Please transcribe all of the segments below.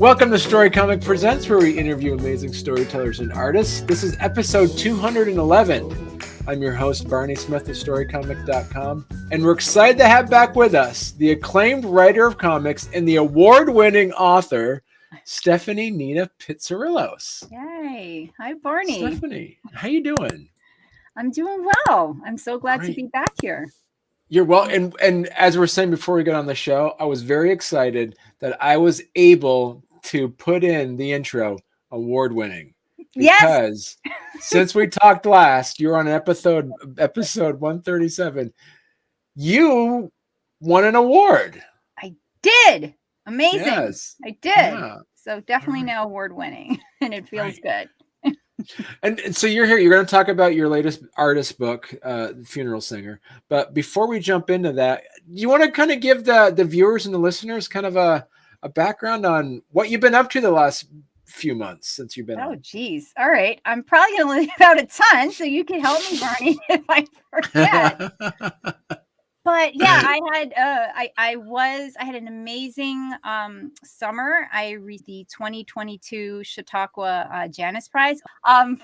Welcome to Storycomic Presents, where we interview amazing storytellers and artists. This is episode 211. I'm your host, Barney Smith of Storycomic.com, and we're excited to have back with us the acclaimed writer of comics and the award-winning author, Stephanie Nina Pitsirilos. Yay. Hi, Barney. Stephanie, how you doing? I'm doing well. I'm so glad to be back here. You're well, and as we were saying before we got on the show, I was very excited that I was able to put in the intro award-winning. Because since we talked last, you're on episode 137. You won an award. I did. Amazing. Yes. I did. Yeah. So definitely now award-winning, and it feels good. And so you're here. You're going to talk about your latest artist book, Funeral Singer. But before we jump into that, you want to kind of give the viewers and the listeners kind of a background on what you've been up to the last few months since you've been on. Oh, geez. All right. I'm probably going to leave out a ton, so you can help me, Barney, if I forget. But yeah, I had an amazing summer. I received the 2022 Chautauqua Janus Prize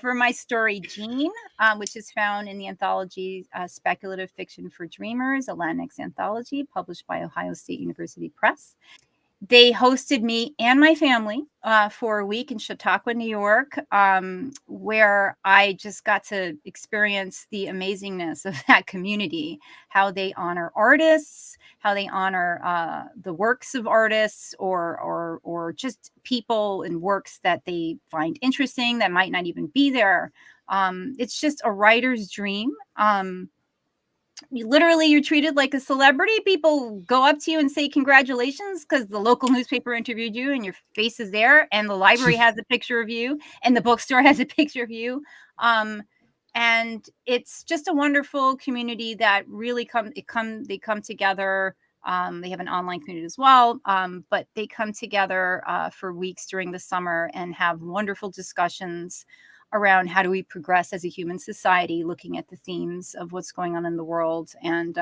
for my story Jean, which is found in the anthology Speculative Fiction for Dreamers, a Latinx anthology published by Ohio State University Press. They hosted me and my family for a week in Chautauqua, New York, where I just got to experience the amazingness of that community, how they honor artists, how they honor the works of artists or just people and works that they find interesting that might not even be there. It's just a writer's dream. You're treated like a celebrity. People go up to you and say congratulations because the local newspaper interviewed you and your face is there, and the library has a picture of you, and the bookstore has a picture of you. And it's just a wonderful community that really they come together. They have an online community as well, but they come together for weeks during the summer and have wonderful discussions around how do we progress as a human society, looking at the themes of what's going on in the world. And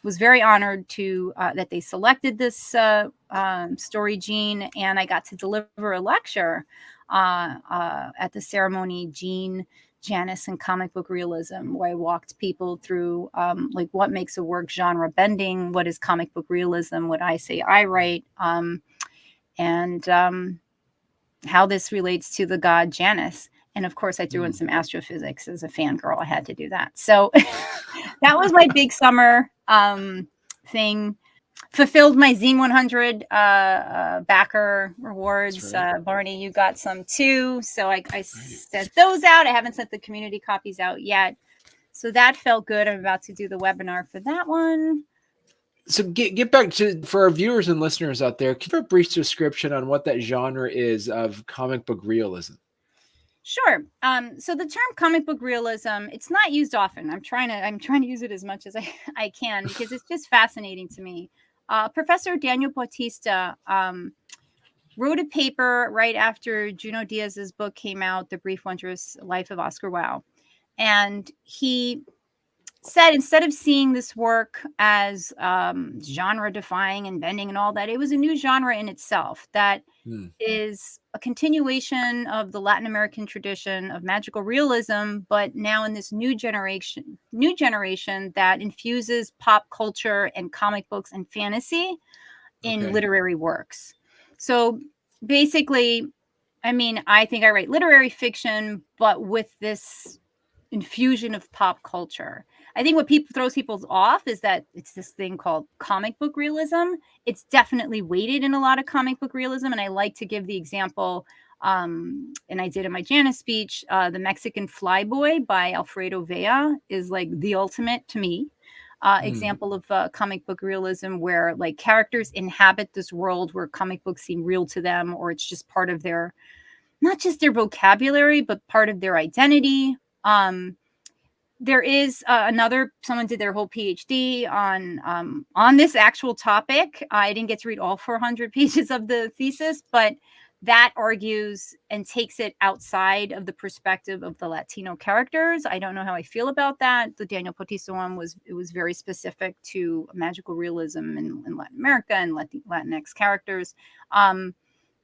was very honored to that they selected this story, Jean, and I got to deliver a lecture at the ceremony, Jean, Janus, and Comic Book Realism, where I walked people through like what makes a work genre bending, what is comic book realism, what I say I write, and how this relates to the god Janus. And of course, I threw in some astrophysics as a fangirl. I had to do that. So that was my big summer thing. Fulfilled my Zine 100 backer rewards. Right. Barney, you got some too. So I sent those out. I haven't sent the community copies out yet. So that felt good. I'm about to do the webinar for that one. So get back to, for our viewers and listeners out there, give a brief description on what that genre is of comic book realism. Sure. So the term comic book realism, it's not used often. I'm trying to use it as much as I can because it's just fascinating to me. Professor Daniel Bautista wrote a paper right after Junot Diaz's book came out, The Brief Wondrous Life of Oscar Wilde. And he said, instead of seeing this work as genre defying and bending and all that, it was a new genre in itself that is a continuation of the Latin American tradition of magical realism, but now in this new generation that infuses pop culture and comic books and fantasy in literary works. So basically, I mean, I think I write literary fiction, but with this infusion of pop culture. I think what throws people off is that it's this thing called comic book realism. It's definitely weighted in a lot of comic book realism. And I like to give the example, and I did in my Janus speech, The Mexican Flyboy by Alfredo Vea is like the ultimate, to me, example of comic book realism, where like characters inhabit this world where comic books seem real to them, or it's just part of their, not just their vocabulary, but part of their identity. There is someone did their whole PhD on this actual topic. I didn't get to read all 400 pages of the thesis, but that argues and takes it outside of the perspective of the Latino characters. I don't know how I feel about that. The Daniel Bautista one was very specific to magical realism in Latin America and Latinx characters.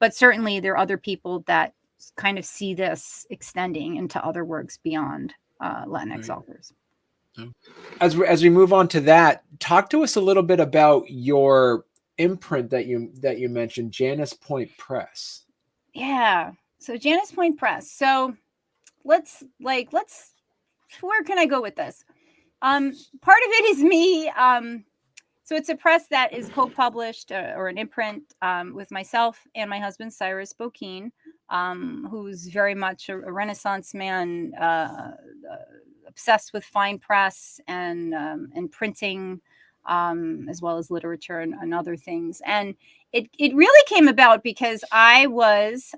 But certainly there are other people that kind of see this extending into other works beyond Latinx authors. As we move on to that, talk to us a little bit about your imprint that you mentioned, Janus Point Press. Yeah. So Janus Point Press. So let's where can I go with this? Part of it is me. So it's a press that is co-published or an imprint with myself and my husband, Cyrus Bokeen, who's very much a Renaissance man, obsessed with fine press and printing, as well as literature and other things. And it really came about because I was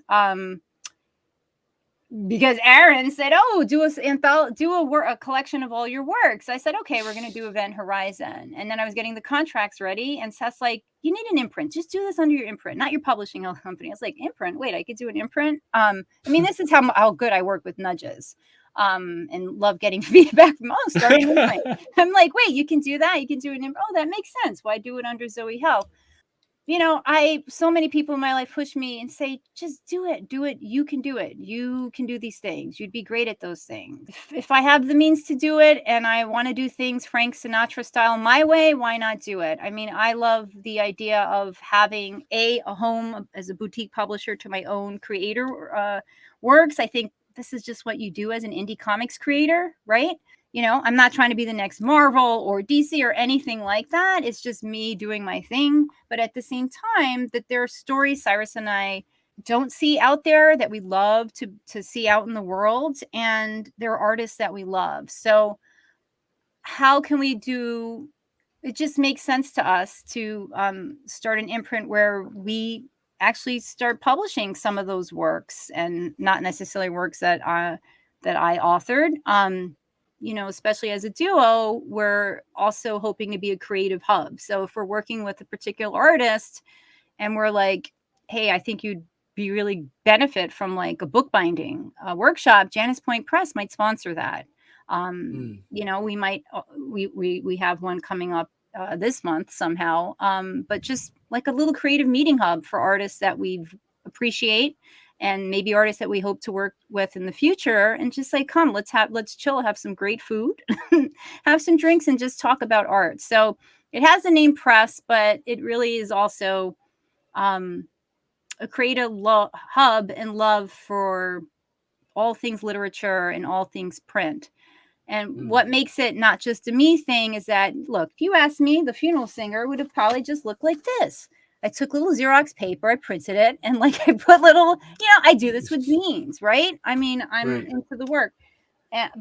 because Aaron said, "Oh, do a collection of all your works." I said, "Okay, we're going to do Event Horizon." And then I was getting the contracts ready, and Seth's like, "You need an imprint. Just do this under your imprint, not your publishing company." I was like, "Imprint? Wait, I could do an imprint?" I mean, this is how good I work with nudges, and love getting feedback from starting an imprint. I'm like, "Wait, you can do that? You can do an imprint? Oh, that makes sense. Why do it under Zoe Health?" So many people in my life push me and say, just do it. You can do it. You can do these things. You'd be great at those things. If I have the means to do it and I want to do things Frank Sinatra style my way, why not do it? I mean, I love the idea of having a home as a boutique publisher to my own creator works. I think this is just what you do as an indie comics creator, right? I'm not trying to be the next Marvel or DC or anything like that. It's just me doing my thing. But at the same time, that there are stories Cyrus and I don't see out there that we love to see out in the world. And there are artists that we love. So how can we do, it just makes sense to us to start an imprint where we actually start publishing some of those works and not necessarily works that I authored. Especially as a duo, we're also hoping to be a creative hub. So if we're working with a particular artist and we're like, hey, I think you'd be really benefit from like a bookbinding workshop, Janus Point Press might sponsor that. We might, we have one coming up this month somehow, but just like a little creative meeting hub for artists that we appreciate and maybe artists that we hope to work with in the future, and just like, come, let's chill, have some great food, have some drinks, and just talk about art. So it has the name press, but it really is also a creative hub and love for all things literature and all things print. And what makes it not just a me thing is that, look, if you asked me, the funeral singer would have probably just looked like this. I took little Xerox paper, I printed it, and I put little, I do this with zines, right? I mean, I'm into the work.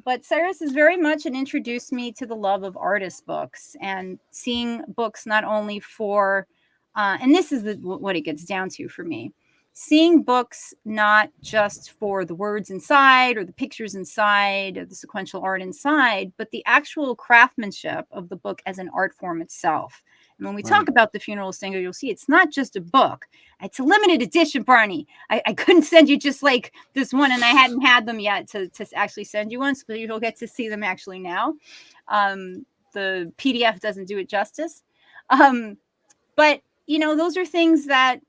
But Cyrus is very much and introduced me to the love of artist books and seeing books not only for, and this is what it gets down to for me, seeing books not just for the words inside or the pictures inside or the sequential art inside, but the actual craftsmanship of the book as an art form itself. And when we talk about the funeral singer, you'll see it's not just a book. It's a limited edition, Barney. I couldn't send you just like this one, and I hadn't had them yet to actually send you one, so you'll get to see them actually now. The PDF doesn't do it justice. But, those are things that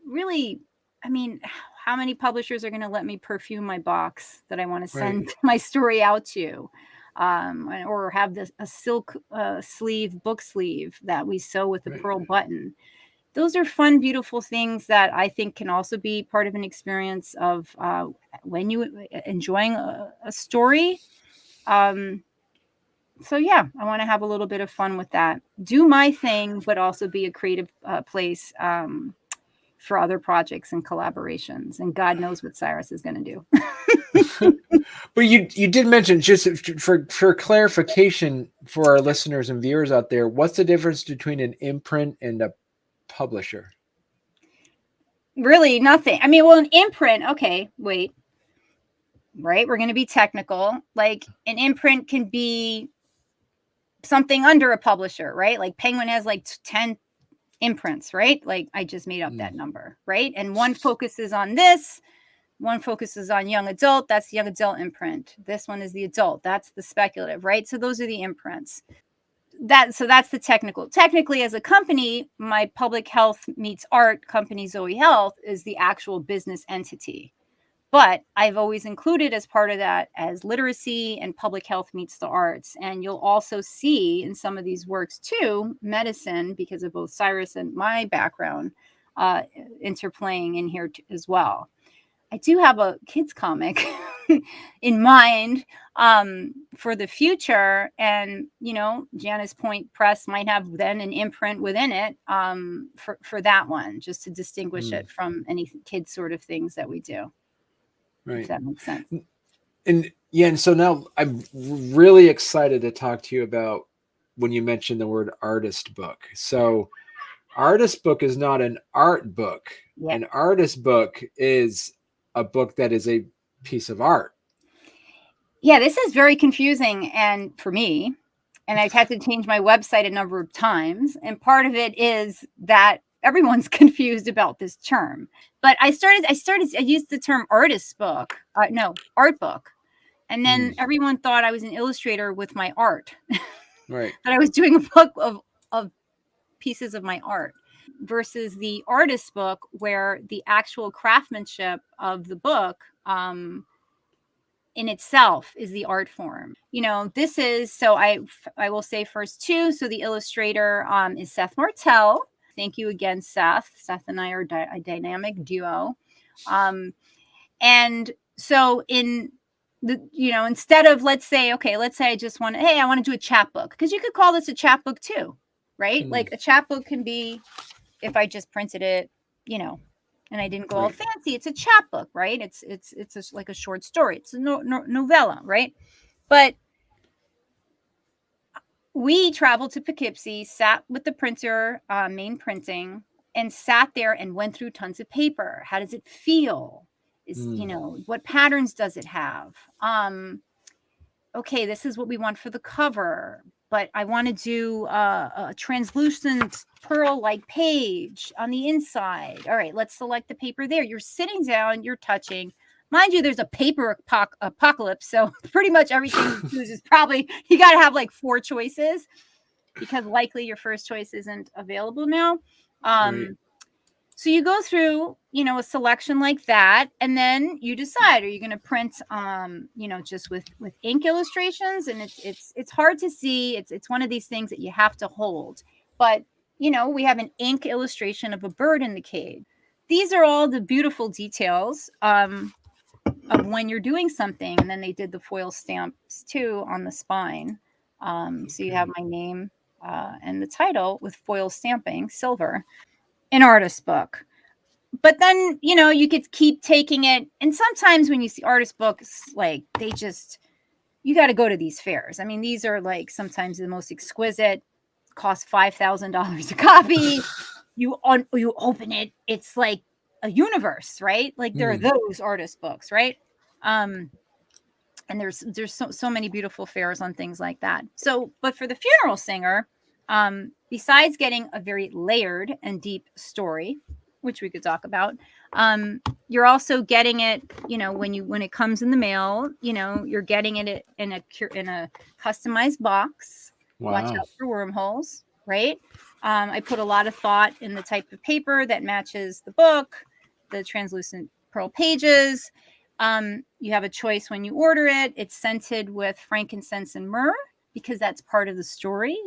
really, I mean, how many publishers are going to let me perfume my box that I want to send my story out to? Or have a silk book sleeve that we sew with a pearl button. Those are fun, beautiful things that I think can also be part of an experience of when you enjoying a story. So yeah, I want to have a little bit of fun with that. Do my thing, but also be a creative place for other projects and collaborations. And God knows what Cyrus is going to do. But you did mention, just for clarification for our listeners and viewers out there, what's the difference between an imprint and a publisher? Really nothing. I mean, well, an imprint, okay, wait. Right? We're going to be technical. Like an imprint can be something under a publisher, right? Like Penguin has like 10 imprints, right? Like I just made up that number, right? And one focuses on this. One focuses on young adult. That's the young adult imprint. This one is the adult. That's the speculative, right? So those are the imprints. that's the technically, as a company, my public health meets art company Zoe Health is the actual business entity. But I've always included as part of that as literacy and public health meets the arts. And you'll also see in some of these works too, medicine, because of both Cyrus and my background, interplaying in here as well. I do have a kids comic in mind for the future. And, Janus Point Press might have then an imprint within it for that one, just to distinguish it from any kids sort of things that we do. Right. If that makes sense. And so now I'm really excited to talk to you about when you mentioned the word artist book. So artist book is not an art book. Yeah. An artist book is a book that is a piece of art. Yeah, this is very confusing and for me, and I've had to change my website a number of times. And part of it is that everyone's confused about this term. But I used the term artist book. Art book. And then everyone thought I was an illustrator with my art. Right. That I was doing a book of pieces of my art versus the artist book, where the actual craftsmanship of the book in itself is the art form. This is, so I will say first too, so the illustrator is Seth Martell. Thank you again, Seth. Seth and I are a dynamic duo. And so in the, instead of, let's say I just want to, I want to do a chapbook, because you could call this a chapbook too, right? Like a chapbook can be, if I just printed it, and I didn't go all fancy, it's a chapbook, right? It's like a short story. It's a novella, right? But we traveled to Poughkeepsie, sat with the printer, main printing, and sat there and went through tons of paper. How does it feel? What patterns does it have? Okay, this is what we want for the cover, but I want to do a translucent pearl-like page on the inside. All right, let's select the paper there. You're sitting down, you're touching. Mind you, there's a paper apocalypse, so pretty much everything you choose is probably, you got to have like 4 choices, because likely your first choice isn't available now. So you go through, a selection like that, and then you decide, are you going to print, just with ink illustrations? And it's hard to see. It's one of these things that you have to hold. But, we have an ink illustration of a bird in the cage. These are all the beautiful details of when you're doing something. And then they did the foil stamps too on the spine. So you have my name and the title with foil stamping, silver. An artist book. But then, you could keep taking it. And sometimes when you see artist books, like you got to go to these fairs. I mean, these are like sometimes the most exquisite, cost $5,000 a copy. You open it, it's like a universe, right? Like there are those artist books, right? And there's so many beautiful fairs on things like that. So, but for the funeral singer, besides getting a very layered and deep story, which we could talk about, you're also getting it, when it comes in the mail, you're getting it in a customized box. Wow. Watch out for wormholes, right? I put a lot of thought in the type of paper that matches the book, the translucent pearl pages. You have a choice when you order it. It's scented with frankincense and myrrh, because that's part of the story.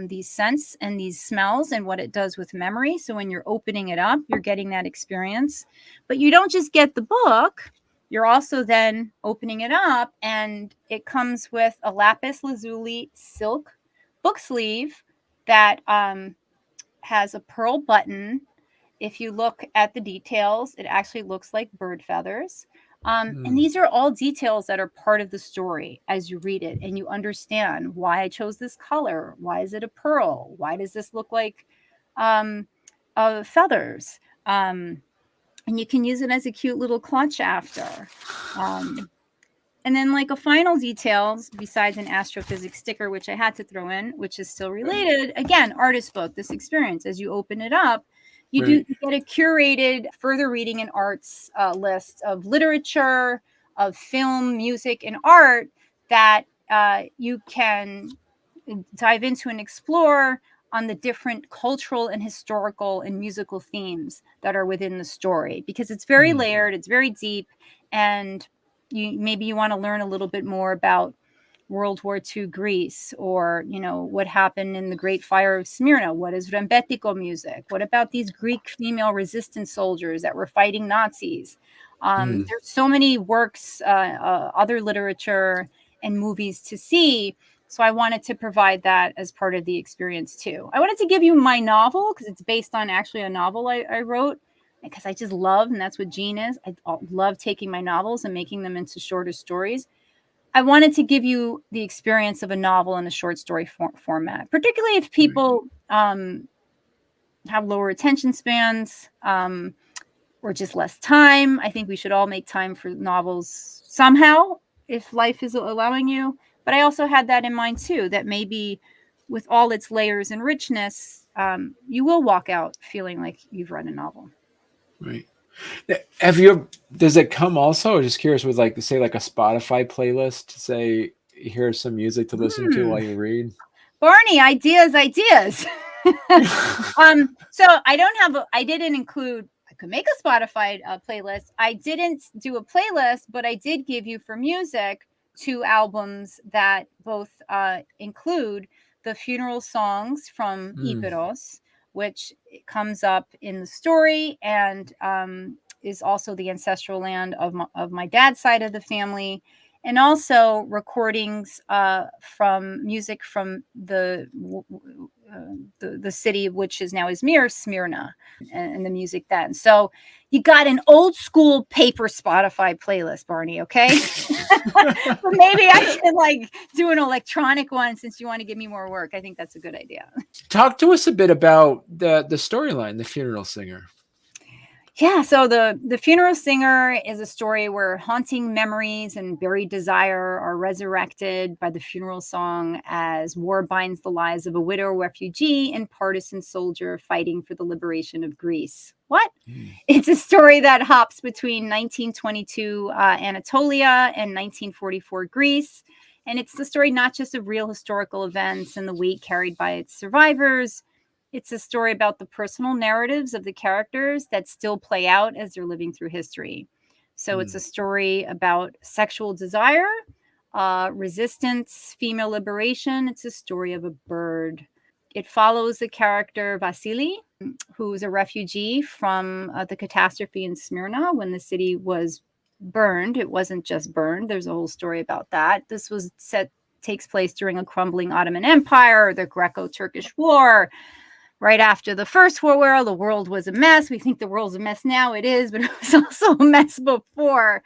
These scents and these smells and what it does with memory. So when you're opening it up, you're getting that experience. But you don't just get the book. You're also then opening it up, and it comes with a lapis lazuli silk book sleeve that has a pearl button. If you look at the details, it actually looks like bird feathers. And these are all details that are part of the story as you read it, and you understand why I chose this color. Why is it a pearl? Why does this look like feathers? And you can use it as a cute little clutch after. And then like a final details, besides an astrophysics sticker, which I had to throw in, which is still related. Again, artist book, this experience, as you open it up, you get a curated further reading and arts list of literature, of film, music, and art that you can dive into and explore on the different cultural and historical and musical themes that are within the story, because it's very layered, it's very deep, and maybe you want to learn a little bit more about World War II Greece, or, you know, what happened in the Great Fire of Smyrna. What is Rembetiko music? What about these Greek female resistance soldiers that were fighting Nazis? There's so many works, other literature and movies to see. So I wanted to provide that as part of the experience too. I wanted to give you my novel because it's based on actually a novel I wrote, because I just love, and that's what Jean is. I love taking my novels and making them into shorter stories. I wanted to give you the experience of a novel in a short story format, particularly if people have lower attention spans or just less time. I think we should all make time for novels somehow, if life is allowing you. But I also had that in mind too, that maybe with all its layers and richness, you will walk out feeling like you've read a novel. Right. Have you, does it come also, just curious, with like, say, like a Spotify playlist to say, here's some music to listen to while you read? Barney, ideas. So I didn't include, I could make a Spotify playlist. I didn't do a playlist, but I did give you for music 2 albums that both include the funeral songs from Iperos, which comes up in the story, and is also the ancestral land of my dad's side of the family, and also recordings from music from the city, which is now Izmir, Smyrna, and the music then. So you got an old school paper Spotify playlist, Barney, okay? But maybe I should like do an electronic one, since you want to give me more work. I think that's a good idea. Talk to us a bit about the storyline, The Funeral Singer. Yeah, so the Funeral Singer is a story where haunting memories and buried desire are resurrected by the funeral song as war binds the lives of a widow refugee and partisan soldier fighting for the liberation of Greece. What? It's a story that hops between 1922 Anatolia and 1944 Greece. And it's the story not just of real historical events and the weight carried by its survivors. It's a story about the personal narratives of the characters that still play out as they're living through history. So it's a story about sexual desire, resistance, female liberation. It's a story of a bird. It follows the character Vasily, who's a refugee from the catastrophe in Smyrna when the city was burned. It wasn't just burned. There's a whole story about that. This takes place during a crumbling Ottoman Empire, the Greco-Turkish War. Right after the First World War, the world was a mess. We think the world's a mess now. It is, but it was also a mess before.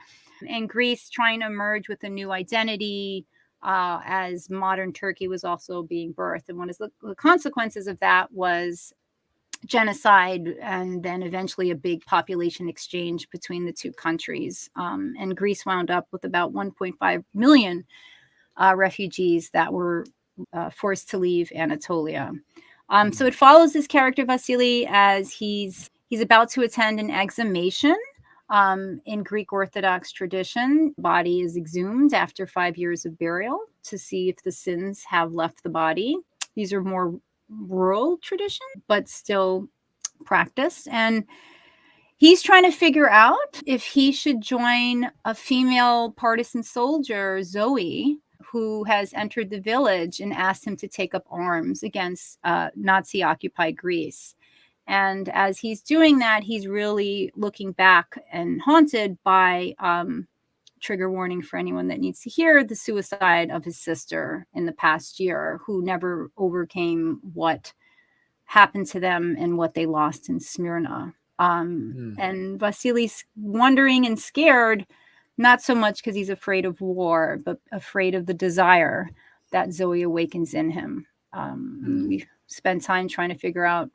And Greece trying to emerge with a new identity as modern Turkey was also being birthed. And one of the consequences of that was genocide, and then eventually a big population exchange between the two countries. And Greece wound up with about 1.5 million refugees that were forced to leave Anatolia. So it follows this character Vasily as he's about to attend an exhumation. In Greek Orthodox tradition, body is exhumed after 5 years of burial to see if the sins have left the body. These are more rural tradition, but still practiced. And he's trying to figure out if he should join a female partisan soldier, Zoe, who has entered the village and asked him to take up arms against Nazi-occupied Greece. And as he's doing that, he's really looking back and haunted by, trigger warning for anyone that needs to hear, the suicide of his sister in the past year, who never overcame what happened to them and what they lost in Smyrna. And Vasily's wondering and scared, not so much because he's afraid of war, but afraid of the desire that Zoe awakens in him. We spend time trying to figure out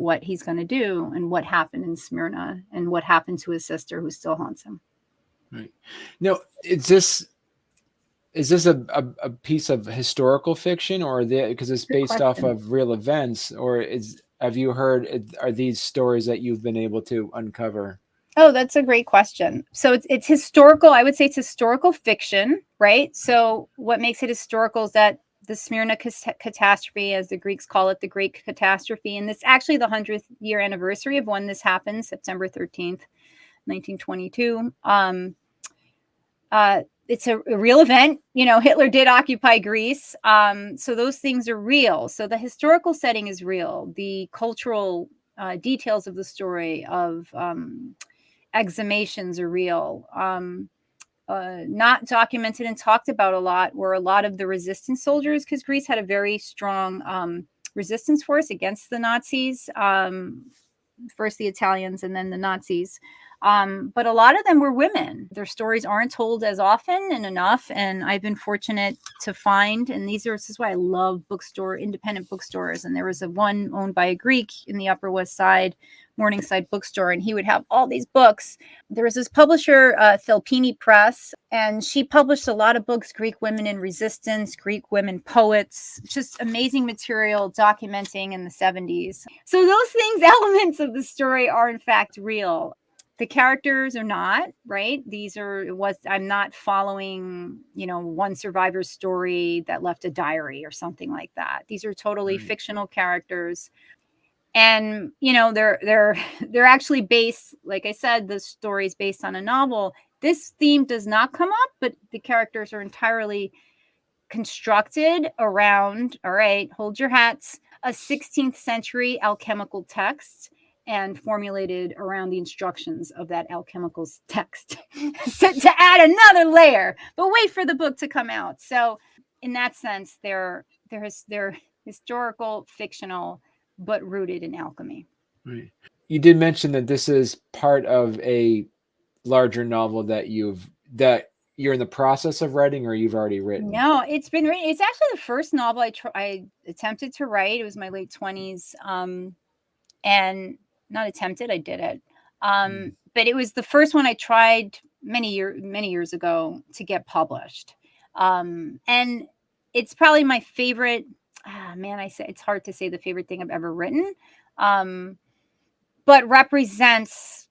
what he's going to do and what happened in Smyrna and what happened to his sister who still haunts him. Right. Now, is this a piece of historical fiction, or because it's based off of real events, or have you heard, are these stories that you've been able to uncover? Oh, that's a great question. So it's historical. I would say it's historical fiction, right? So what makes it historical is that the Smyrna catastrophe, as the Greeks call it, the Great Catastrophe. And it's actually the 100th year anniversary of when this happened, September 13th, 1922. It's a real event. Hitler did occupy Greece. So those things are real. So the historical setting is real. The cultural details of the story of exhumations are real. Not documented and talked about a lot were a lot of the resistance soldiers, because Greece had a very strong resistance force against the Nazis. First the Italians and then the Nazis. But a lot of them were women. Their stories aren't told as often and enough. And I've been fortunate to find, and this is why I love independent bookstores. And there was one owned by a Greek in the Upper West Side, Morningside bookstore, and he would have all these books. There was this publisher, Felpini Press, and she published a lot of books, Greek women in resistance, Greek women poets, just amazing material documenting in the 70s. So those things, elements of the story are in fact real. The characters are not, right? I'm not following, one survivor's story that left a diary or something like that. These are totally fictional characters. And, they're actually based, like I said, the story is based on a novel. This theme does not come up, but the characters are entirely constructed around, all right, hold your hats, a 16th century alchemical text, and formulated around the instructions of that alchemical text. So to add another layer, but wait for the book to come out. So in that sense, they're historical, fictional, but rooted in alchemy. Right. You did mention that this is part of a larger novel that you're in the process of writing, or you've already written. No, it's been written. It's actually the first novel I attempted to write. It was my late 20s. And not attempted, I did it. But it was the first one I tried many years ago to get published. And it's probably my favorite. I say it's hard to say the favorite thing I've ever written, but represents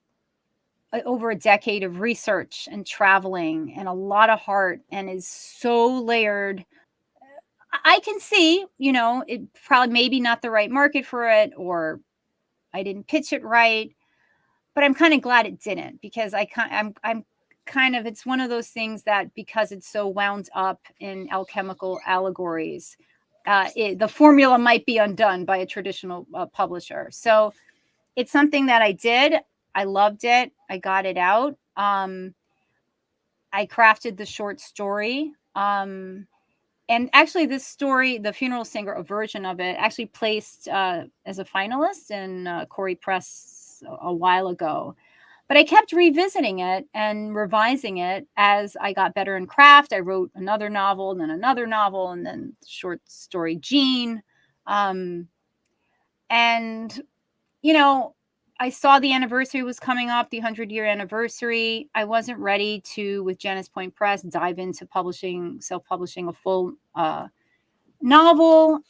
over a decade of research and traveling and a lot of heart, and is so layered. I can see, it probably maybe not the right market for it, or I didn't pitch it right, but I'm kind of glad it didn't, because I'm kind of, it's one of those things that, because it's so wound up in alchemical allegories, the formula might be undone by a traditional publisher. So it's something that I did. I loved it. I got it out. I crafted the short story. And actually, this story, The Funeral Singer, a version of it, actually placed as a finalist in Corey Press a while ago. But I kept revisiting it and revising it as I got better in craft. I wrote another novel, and then another novel, and then the short story Jean. And, I saw the anniversary was coming up, the 100-year anniversary. I wasn't ready to, with Janus Point Press, dive into self-publishing a full novel.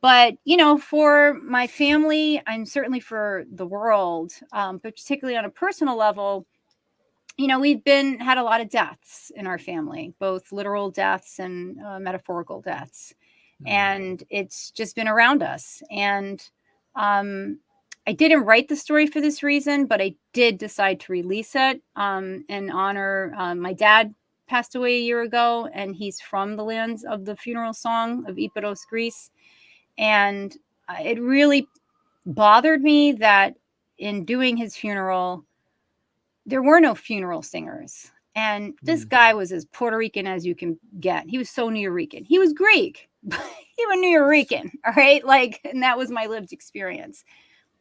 But, for my family, and certainly for the world, but particularly on a personal level, we've had a lot of deaths in our family, both literal deaths and metaphorical deaths. And it's just been around us. And I didn't write the story for this reason, but I did decide to release it in honor. My dad passed away a year ago, and he's from the lands of the funeral song of Ypres, Greece. And it really bothered me that in doing his funeral, there were no funeral singers. And this guy was as Puerto Rican as you can get. He was so Nuyorican. He was Greek, but he was Nuyorican, all right? And that was my lived experience.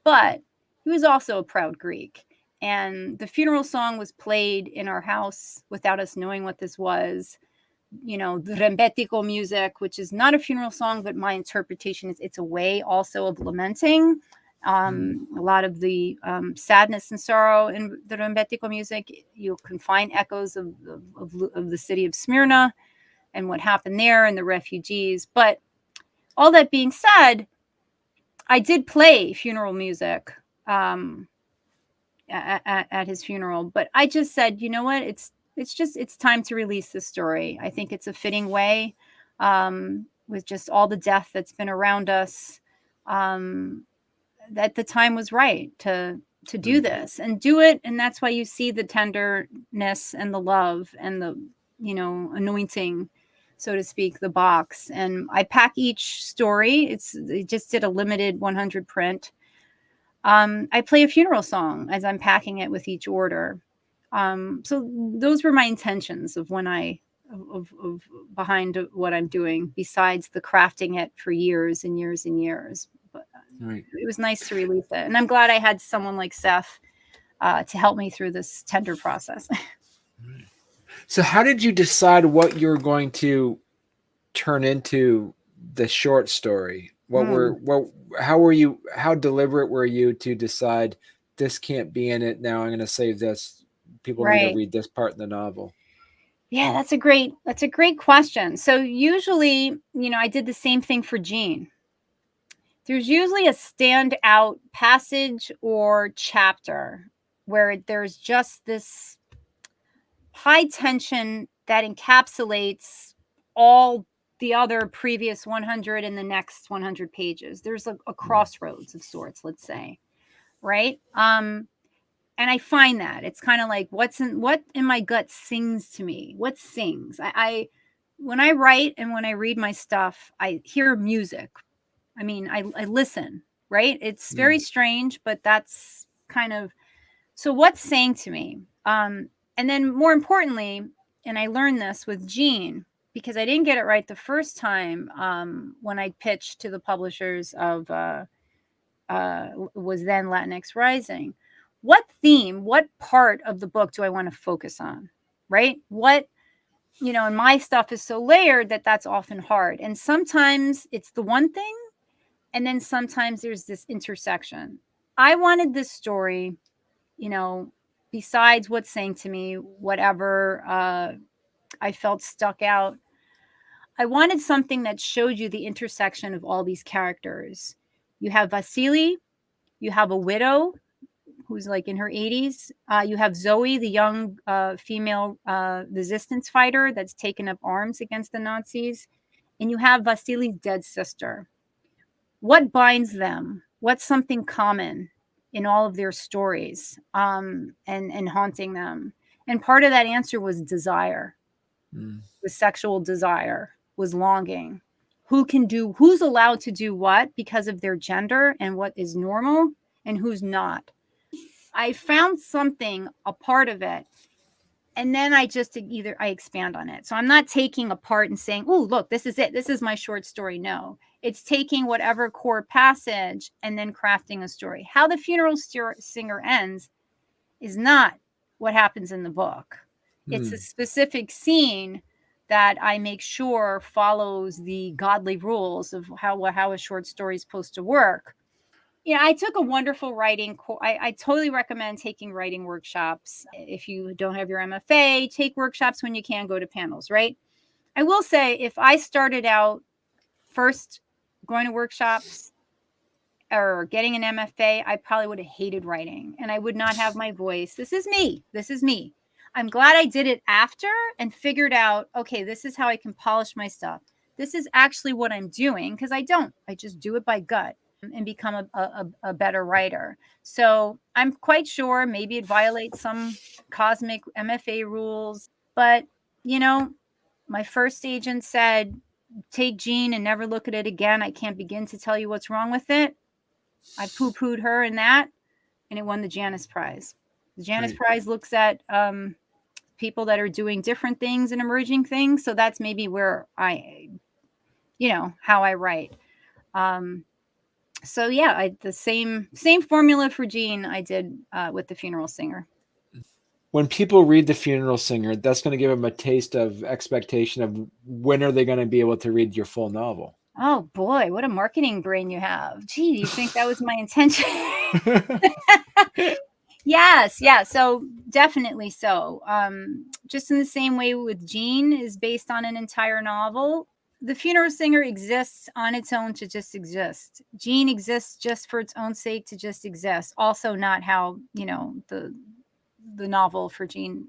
But he was also a proud Greek. And the funeral song was played in our house without us knowing what this was. The rembetiko music, which is not a funeral song, but my interpretation is it's a way also of lamenting. A lot of the sadness and sorrow in the rembetiko music. You can find echoes of the city of Smyrna and what happened there and the refugees. But all that being said, I did play funeral music at his funeral, but I just said, you know what? It's time to release this story. I think it's a fitting way with just all the death that's been around us, that the time was right to do this and do it. And that's why you see the tenderness and the love and the, anointing, so to speak, the box. And I pack each story. They just did a limited 100 print. I play a funeral song as I'm packing it with each order. So those were my intentions of when of behind what I'm doing, besides the crafting it for years and years and years. But it was nice to release it. And I'm glad I had someone like Seth to help me through this tender process. So how did you decide what you're going to turn into the short story? How deliberate were you to decide this can't be in it? Now I'm going to save this. People need to read this part in the novel. Yeah, that's a great question. So usually, I did the same thing for Jean. There's usually a standout passage or chapter where there's just this high tension that encapsulates all the other previous 100 and the next 100 pages. There's a crossroads of sorts, let's say, right? And I find that it's kind of like what in my gut sings to me. What sings? I when I write and when I read my stuff, I hear music. I mean, I listen, right? It's very strange, but that's kind of so what's saying to me. And then more importantly, and I learned this with Jean, because I didn't get it right the first time when I pitched to the publishers of was then Latinx Rising. What theme, what part of the book do I want to focus on, right? What, and my stuff is so layered that that's often hard. And sometimes it's the one thing, and then sometimes there's this intersection. I wanted this story, besides what's saying to me, whatever I felt stuck out, I wanted something that showed you the intersection of all these characters. You have Vasily, you have a widow who's like in her 80s. You have Zoe, the young female resistance fighter that's taken up arms against the Nazis. And you have Vasily's dead sister. What binds them? What's something common in all of their stories and haunting them? And part of that answer was desire, was sexual desire, was longing. Who's allowed to do what because of their gender and what is normal and who's not. I found something, a part of it, and then I expand on it. So I'm not taking a part and saying, oh, look, this is it. This is my short story. No, it's taking whatever core passage and then crafting a story. How the funeral singer ends is not what happens in the book. It's a specific scene that I make sure follows the godly rules of how a short story is supposed to work. I took a wonderful writing course. I totally recommend taking writing workshops. If you don't have your MFA, take workshops when you can, go to panels, right? I will say, if I started out first going to workshops or getting an MFA, I probably would have hated writing and I would not have my voice. This is me. I'm glad I did it after and figured out, okay, this is how I can polish my stuff. This is actually what I'm doing, because I just do it by gut and become a better writer. So I'm quite sure maybe it violates some cosmic MFA rules, but my first agent said, take Jean and never look at it again. I can't begin to tell you what's wrong with it. I poo-pooed her in that, and it won the Janus Prize. The Janus Prize looks at people that are doing different things and emerging things. So that's maybe where how I write. So yeah, the same formula for Jean I did with the funeral singer. When people read the funeral singer, that's going to give them a taste of expectation of when are they going to be able to read your full novel. Oh boy, what a marketing brain you have. Gee, do you think that was my intention? Yes. Yeah. So definitely so. Just in the same way with Jean is based on an entire novel. The funeral singer exists on its own to just exist. Jean exists just for its own sake to just exist. Also not how, the novel for Jean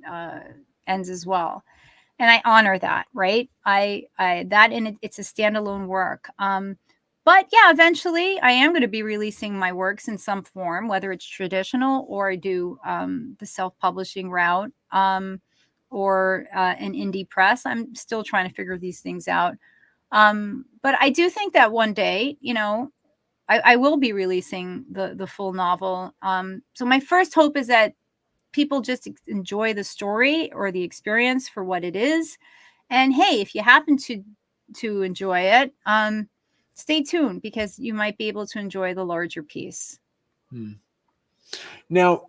ends as well. and I honor that, right? I that, and it's a standalone work. But yeah, eventually I am going to be releasing my works in some form, whether it's traditional or I do the self-publishing route, or an indie press. I'm still trying to figure these things out. But I do think that one day, I will be releasing the full novel. So my first hope is that people just enjoy the story or the experience for what it is. And hey, if you happen to enjoy it, stay tuned, because you might be able to enjoy the larger piece. Now,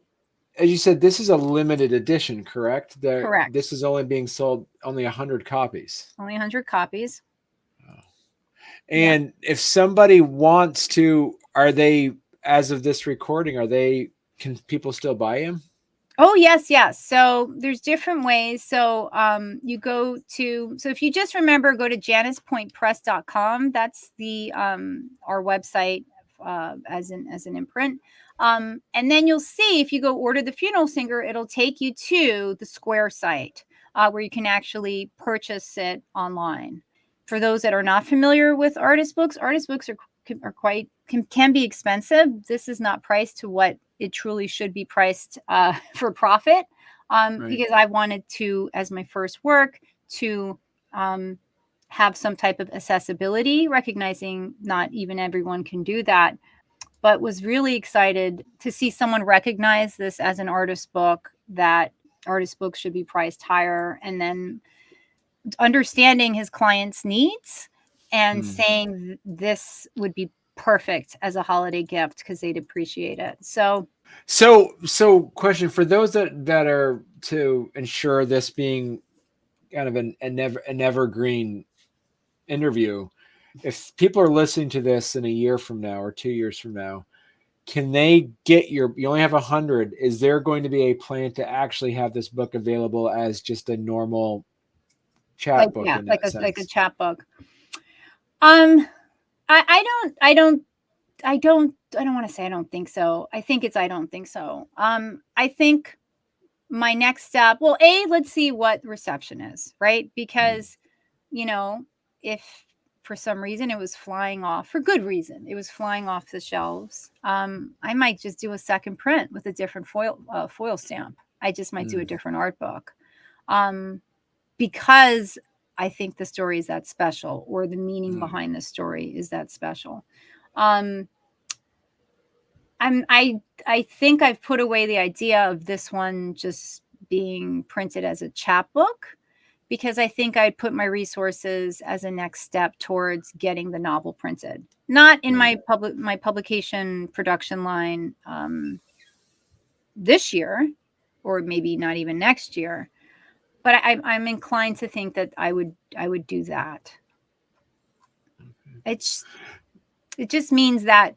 as you said, this is a limited edition, correct? Correct. This is only being sold only 100 copies. Only 100 copies. Oh. And if somebody wants to, are they, as of this recording, can people still buy them? Oh, yes. So there's different ways. So so if you just remember, go to januspointpress.com. That's our website as an imprint. And then you'll see, if you go order The Funeral Singer, it'll take you to the Square site where you can actually purchase it online. For those that are not familiar with artist books are quite can be expensive. This is not priced to what it truly should be priced for profit, because I wanted to, as my first work, to have some type of accessibility, recognizing not even everyone can do that, but was really excited to see someone recognize this as an artist book, that artist books should be priced higher, and then understanding his client's needs and saying this would be perfect as a holiday gift because they'd appreciate it. So question for those that are, to ensure this being kind of an evergreen interview, if people are listening to this in a year from now or 2 years from now, can they get you only have 100? Is there going to be a plan to actually have this book available as just a normal chat book? Like a chat book? I don't want to say I don't think so. I think it's I don't think so. I think my next step, well, let's see what the reception is, right? Because, if for some reason it was flying off, for good reason, it was flying off the shelves, I might just do a second print with a different foil stamp. I just might do a different art book. Because I think the story is that special, or the meaning behind the story is that special. I think I've put away the idea of this one just being printed as a chapbook, because I think I'd put my resources as a next step towards getting the novel printed, not in my publication production line this year, or maybe not even next year. But I'm inclined to think that I would do that. It just means that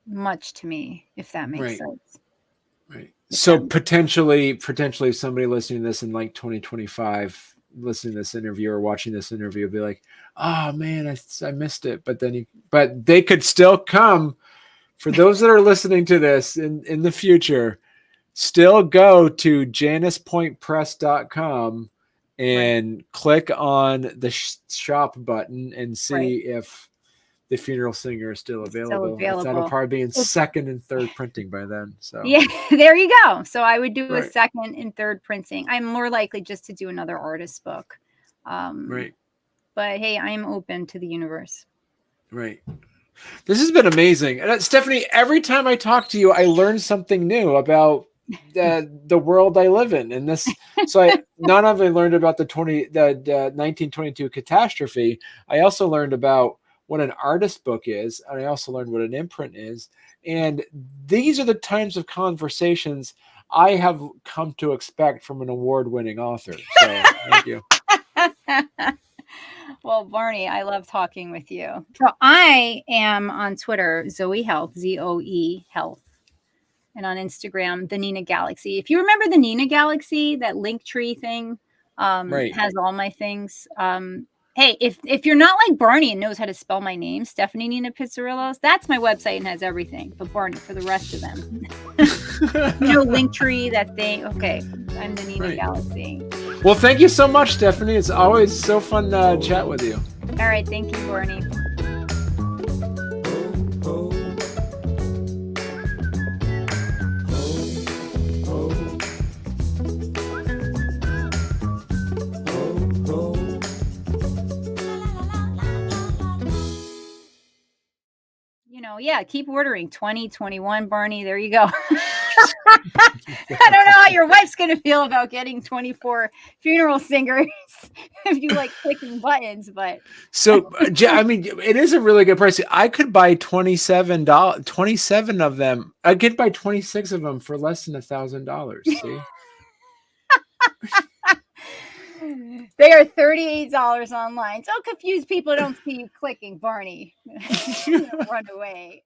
much to me, if that makes sense. Right. So potentially somebody listening to this in like 2025, listening to this interview or watching this interview, will be like, "Oh man, I missed it." But they could still come. For those that are listening to this in the future, still go to januspointpress.com and click on the shop button and see if The Funeral Singer is still available. That'll probably be in second and third printing by then. So yeah, there you go. So I would do a second and third printing. I'm more likely just to do another artist book. But hey, I am open to the universe. Right. This has been amazing. And Stephanie, every time I talk to you, I learn something new about the world I live in. And this, so I not only learned about the 1922 catastrophe, I also learned about what an artist book is, and I also learned what an imprint is. And these are the types of conversations I have come to expect from an award-winning author. So thank you. Well, Barney, I love talking with you. So I am on Twitter, Zoe Health, ZOE Health, and on Instagram, the Nina Galaxy. If you remember the Nina Galaxy, that Linktree thing, has all my things. Hey, if you're not like Barney and knows how to spell my name, Stephanie Nina Pitsirilos, that's my website and has everything. But Barney, for the rest of them, Linktree, that thing. Okay, I'm the Nina Galaxy. Well, thank you so much, Stephanie. It's always so fun to chat with you. All right. Thank you, Barney. Yeah, keep ordering 2021, Barney. There you go. I don't know how your wife's going to feel about getting 24 funeral singers if you like clicking buttons, but so I mean, it is a really good price. I could buy $27 of them. I could buy 26 of them for less than $1,000. See. They are $38 online. Don't confuse people. Don't see you clicking, Barney. Run away.